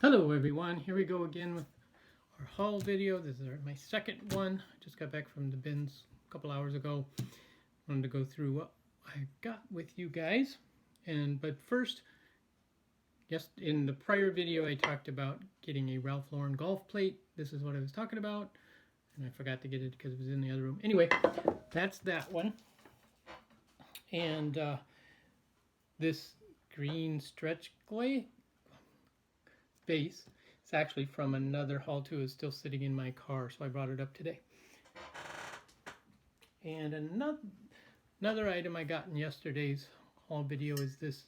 Hello everyone, here we go again with our haul video. This is my second one. I just got back from the bins a couple hours ago. Wanted to go through what I got with you guys. But first, yes, in the prior video I talked about getting a Ralph Lauren golf plate. This is what I was talking about, and I forgot to get it because it was in the other room. Anyway, that's that one. And this green stretch clay base. It's actually from another haul too. It's still sitting in my car, so I brought it up today. And another item I got in yesterday's haul video is this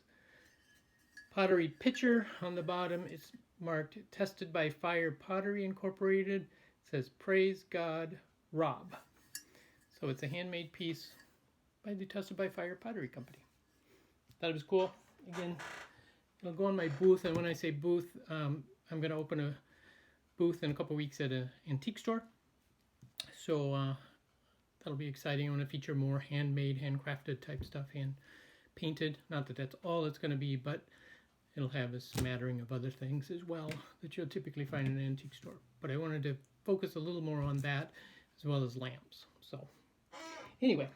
pottery pitcher. On the bottom it's marked Tested by Fire Pottery Incorporated. It says Praise God, Rob. So it's a handmade piece by the Tested by Fire Pottery Company. Thought it was cool. Again, it'll go on my booth, and when I say booth, I'm going to open a booth in a couple weeks at an antique store. So that'll be exciting. I want to feature more handmade, handcrafted type stuff, hand painted. Not that that's all it's going to be, but it'll have a smattering of other things as well that you'll typically find in an antique store. But I wanted to focus a little more on that as well as lamps. So anyway,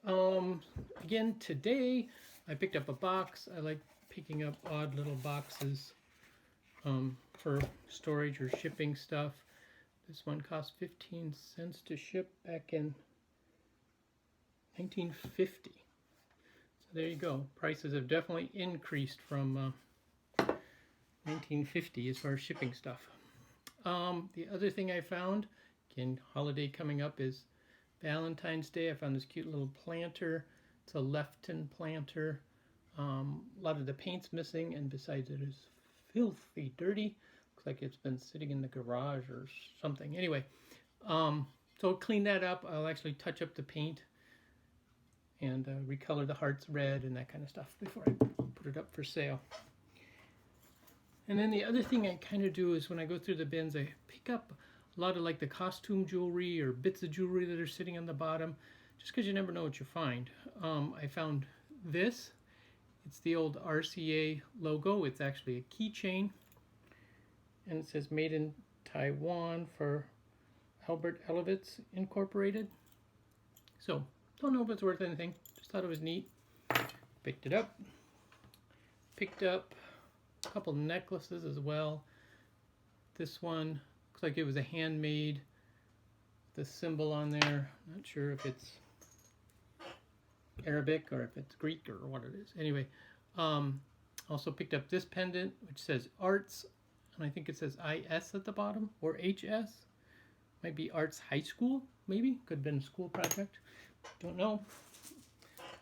again, today I picked up a box. I like picking up odd little boxes for storage or shipping stuff. This one cost 15 cents to ship back in 1950. So there you go. Prices have definitely increased from 1950 as far as shipping stuff. The other thing I found, again, holiday coming up, is Valentine's Day. I found this cute little planter. It's a Lefton planter. A lot of the paint's missing, and besides it is filthy dirty. Looks like it's been sitting in the garage or something. Anyway, so I'll clean that up. I'll actually touch up the paint and recolor the hearts red and that kind of stuff before I put it up for sale. And then the other thing I kind of do is when I go through the bins, I pick up a lot of like the costume jewelry or bits of jewelry that are sitting on the bottom, just because you never know what you find. I found this. It's the old RCA logo. It's actually a keychain, and it says made in Taiwan for Albert Elevitz Incorporated. So don't know if it's worth anything, just thought it was neat. Picked it up. Picked up a couple necklaces as well. This one looks like it was a handmade, the symbol on there. Not sure if it's Arabic or if it's Greek or what it is. Anyway, also picked up this pendant which says Arts, and I think it says IS at the bottom, or HS. Might be Arts High School, maybe. Could have been a school project. Don't know.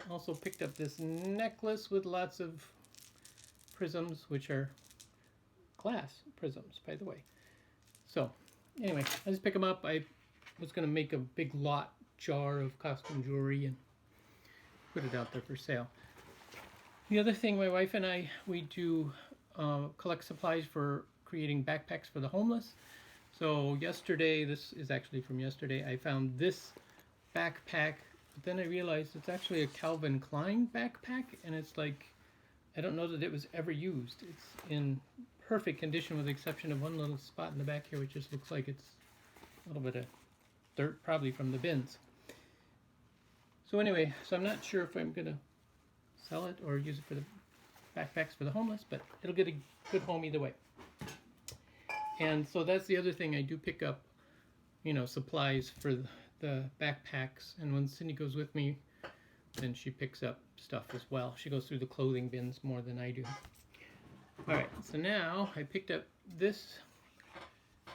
Also picked up this necklace with lots of prisms, which are glass prisms, by the way. So anyway, I just pick them up. I was going to make a big lot jar of costume jewelry and put it out there for sale. The other thing, my wife and I, we do collect supplies for creating backpacks for the homeless. So yesterday, this is actually from yesterday, I found this backpack, but then I realized it's actually a Calvin Klein backpack, and it's like, I don't know that it was ever used. It's in perfect condition with the exception of one little spot in the back here, which just looks like it's a little bit of dirt, probably from the bins. So anyway, so I'm not sure if I'm going to sell it or use it for the backpacks for the homeless, but it'll get a good home either way. And so that's the other thing. I do pick up, you know, supplies for the backpacks. And when Cindy goes with me, then she picks up stuff as well. She goes through the clothing bins more than I do. All right, so now I picked up this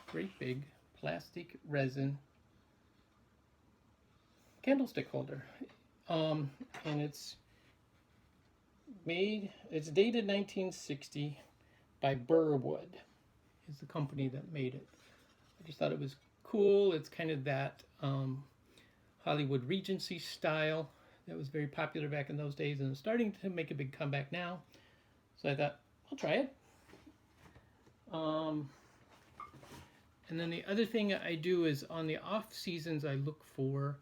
great big plastic resin candlestick holder, and it's dated 1960 by Burwood is the company that made it. I just thought it was cool. It's kind of that Hollywood Regency style that was very popular back in those days, and it's starting to make a big comeback now. So I thought, I'll try it. And then the other thing I do is on the off seasons, I look for,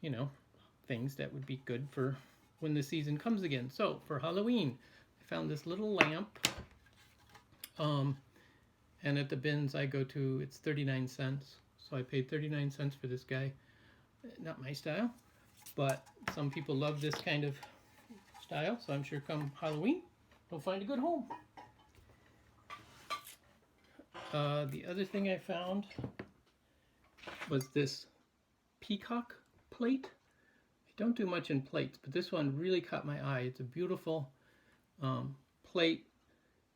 you know, things that would be good for when the season comes again. So for Halloween, I found this little lamp. And at the bins I go to, it's 39 cents. So I paid 39 cents for this guy. Not my style, but some people love this kind of style, so I'm sure come Halloween, they'll find a good home. The other thing I found was this Peacock Plate. I don't do much in plates, but this one really caught my eye. It's a beautiful plate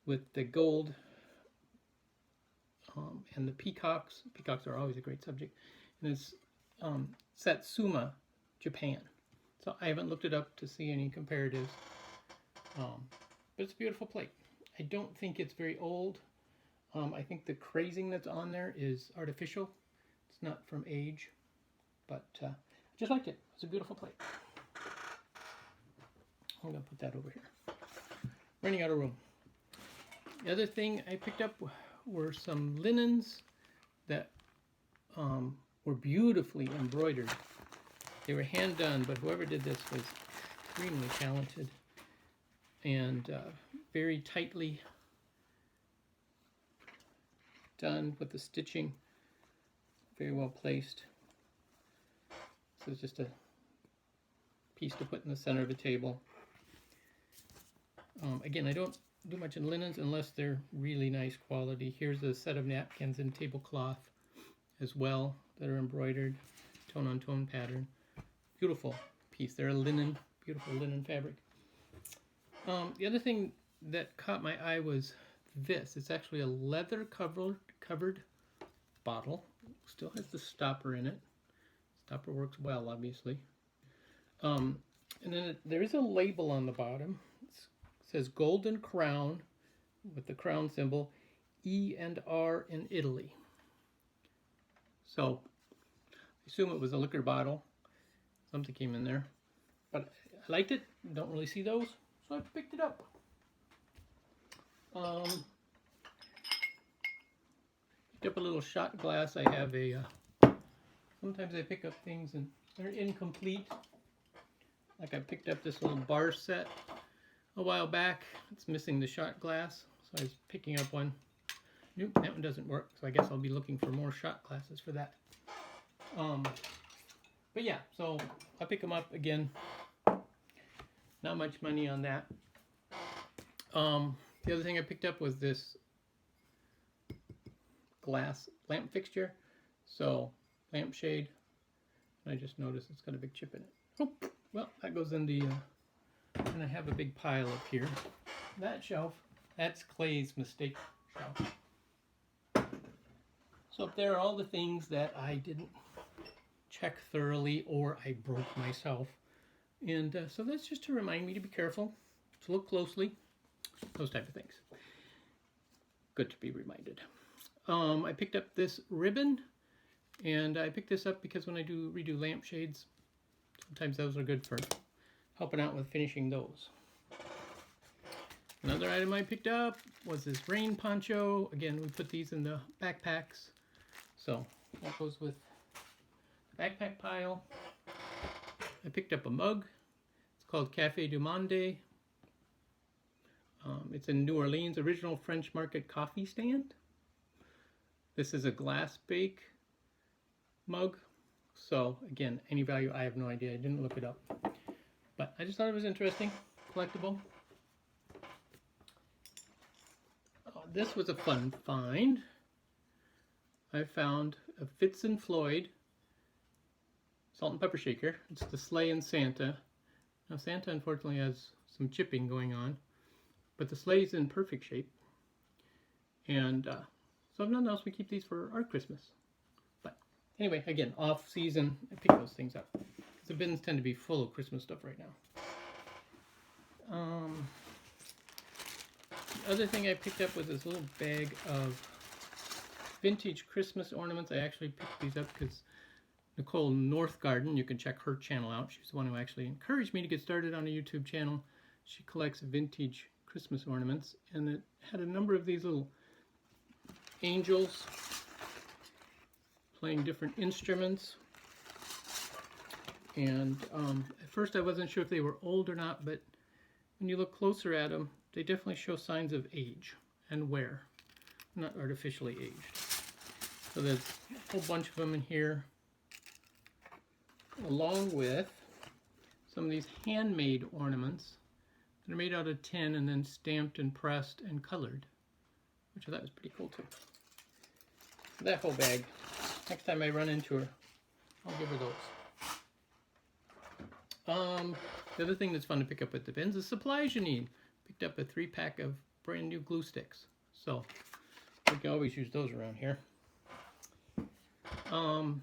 with the gold and the peacocks. Peacocks are always a great subject. And it's Satsuma, Japan. So I haven't looked it up to see any comparatives. But it's a beautiful plate. I don't think it's very old. I think the crazing that's on there is artificial. It's not from age. But I just liked it. It's a beautiful plate. I'm going to put that over here. Running out of room. The other thing I picked up were some linens that were beautifully embroidered. They were hand done, but whoever did this was extremely talented and very tightly done with the stitching, very well placed. So it's just a piece to put in the center of a table. Again, I don't do much in linens unless they're really nice quality. Here's a set of napkins in tablecloth as well that are embroidered, tone on tone pattern. Beautiful piece. They're a linen, beautiful linen fabric. The other thing that caught my eye was this. It's actually a leather covered bottle. Still has the stopper in it. Stopper works well, obviously. And then there is a label on the bottom. It says Golden Crown with the crown symbol, E&R in Italy. So I assume it was a liquor bottle. Something came in there. But I liked it. Don't really see those, so I picked it up. Picked up a little shot glass. I have a, sometimes I pick up things and they're incomplete. Like I picked up this little bar set a while back. It's missing the shot glass, so I was picking up one. Nope, that one doesn't work, so I guess I'll be looking for more shot glasses for that. But yeah, so I'll pick them up again. Not much money on that. The other thing I picked up was this glass lamp fixture. So, lampshade. I just noticed it's got a big chip in it. Oh, well, that goes in the, and I have a big pile up here. That shelf, that's Clay's mistake shelf. So up there are all the things that I didn't check thoroughly or I broke myself. And so that's just to remind me to be careful, to look closely, those type of things. Good to be reminded. I picked up this ribbon, and I picked this up because when I redo lampshades, sometimes those are good for helping out with finishing those. Another item I picked up was this rain poncho. Again, we put these in the backpacks, so that goes with the backpack pile. I picked up a mug. It's called Café du Monde. It's in New Orleans, original French market coffee stand. This is a glass bake mug. So again, any value, I have no idea. I didn't look it up. But I just thought it was interesting, collectible. This was a fun find. I found a Fitz and Floyd salt and pepper shaker. It's the Sleigh and Santa. Now Santa unfortunately has some chipping going on, but the Sleigh's in perfect shape. And so if nothing else, we keep these for our Christmas. But anyway, again, off season, I pick those things up. The bins tend to be full of Christmas stuff right now. The other thing I picked up was this little bag of vintage Christmas ornaments. I actually picked these up because Nicole Northgarden, you can check her channel out. She's the one who actually encouraged me to get started on a YouTube channel. She collects vintage Christmas ornaments, and it had a number of these little angels playing different instruments. And at first I wasn't sure if they were old or not, but when you look closer at them, they definitely show signs of age and wear. not artificially aged. So there's a whole bunch of them in here, along with some of these handmade ornaments that are made out of tin and then stamped and pressed and colored, which I thought was pretty cool too. That whole bag, next time I run into her, I'll give her those. The other thing that's fun to pick up at the bins is supplies you need. Picked up a 3-pack of brand new glue sticks, so we can always use those around here. I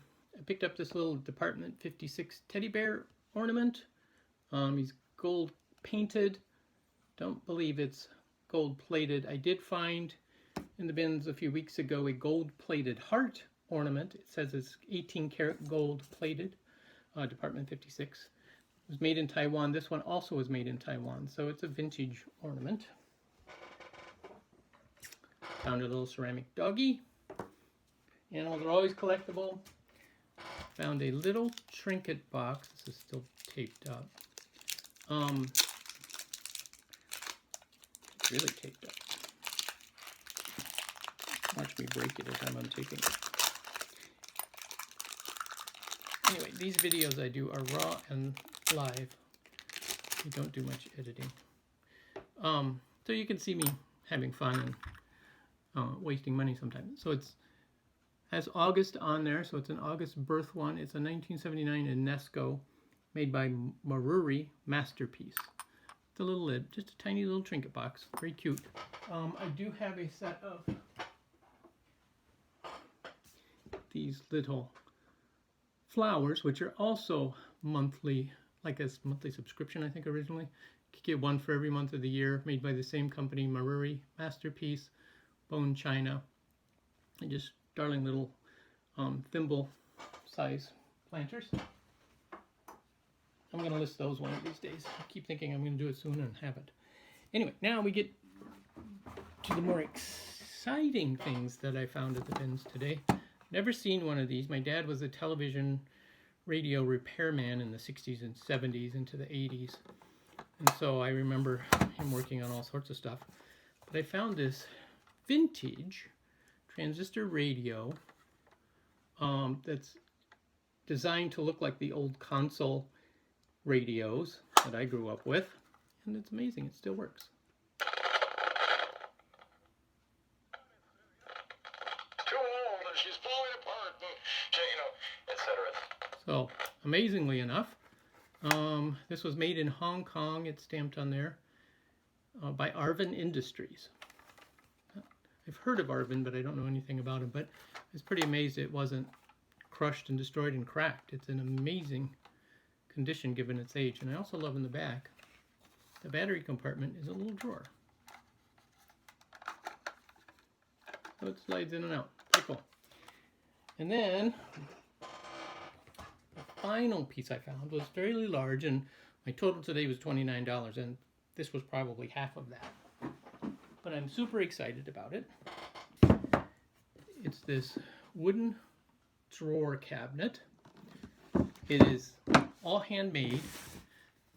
picked up this little Department 56 teddy bear ornament. He's gold painted. Don't believe it's gold plated. I did find in the bins a few weeks ago a gold plated heart ornament. It says it's 18 karat gold plated. Department 56. It was made in Taiwan. This one also was made in Taiwan, so it's a vintage ornament. Found a little ceramic doggy. Animals are always collectible. Found a little trinket box. This is still taped up. Really taped up. Watch me break it as I'm untaping it. Anyway, these videos I do are raw and live. I don't do much editing. So you can see me having fun and wasting money sometimes. So it has August on there, so it's an August birth one. It's a 1979 UNESCO made by Maruri masterpiece. It's a little lid, just a tiny little trinket box, very cute. I do have a set of these little flowers, which are also monthly, like a monthly subscription, I think originally. You could get one for every month of the year, made by the same company, Maruri masterpiece, bone china, and just darling little thimble size planters. I'm going to list those one of these days. I keep thinking I'm going to do it soon and haven't. Anyway, now we get to the more exciting things that I found at the bins today. Never seen one of these. My dad was a television radio repairman in the 60s and 70s into the 80s. And so I remember him working on all sorts of stuff. But I found this vintage transistor radio that's designed to look like the old console radios that I grew up with, and it's amazing, it still works. Too old and she's falling apart, and you know, etc. So, amazingly enough, this was made in Hong Kong. It's stamped on there by Arvin Industries. I've heard of Arvin, but I don't know anything about him. But I was pretty amazed it wasn't crushed and destroyed and cracked. It's in amazing condition given its age. And I also love in the back, the battery compartment is a little drawer. So it slides in and out. Pretty cool. And then the final piece I found was fairly large, and my total today was $29, and this was probably half of that. But I'm super excited about it. It's this wooden drawer cabinet. It is all handmade,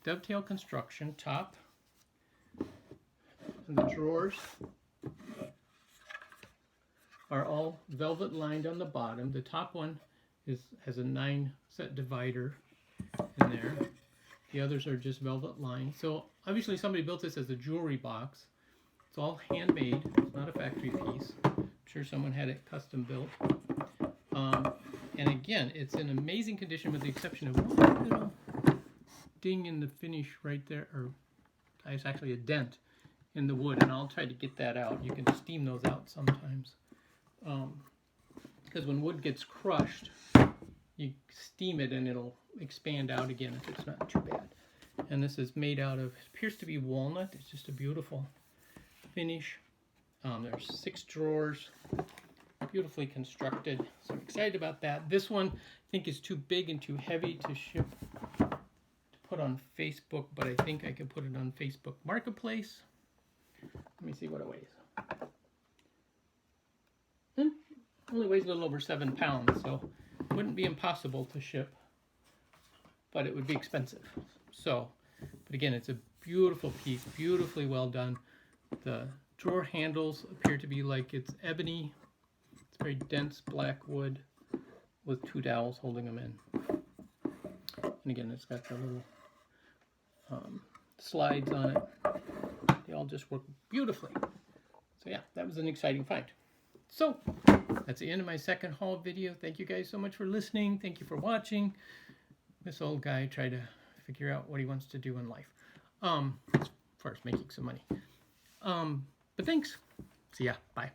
dovetail construction, top, and the drawers are all velvet lined on the bottom. The top one has a 9-set divider in there. The others are just velvet lined. So obviously somebody built this as a jewelry box. It's all handmade. It's not a factory piece. I'm sure someone had it custom built. And again, it's in amazing condition with the exception of one little ding in the finish right there, or it's actually a dent in the wood, and I'll try to get that out. You can steam those out sometimes. Because when wood gets crushed, you steam it and it'll expand out again if it's not too bad. And this is made out of, it appears to be walnut. It's just a beautiful finish. There's 6 drawers, beautifully constructed. So I'm excited about that. This one I think is too big and too heavy to ship, to put on Facebook, but I think I can put it on Facebook Marketplace. Let me see what it weighs. Only weighs a little over 7 pounds, so it wouldn't be impossible to ship, but it would be expensive. So, but again, it's a beautiful piece, beautifully well done. The drawer handles appear to be like it's ebony. It's very dense black wood with two dowels holding them in. And again, it's got the little slides on it. They all just work beautifully. So yeah, that was an exciting find. So that's the end of my second haul video. Thank you guys so much for listening. Thank you for watching. This old guy tried to figure out what he wants to do in life. As far as making some money. But thanks. See ya. Bye.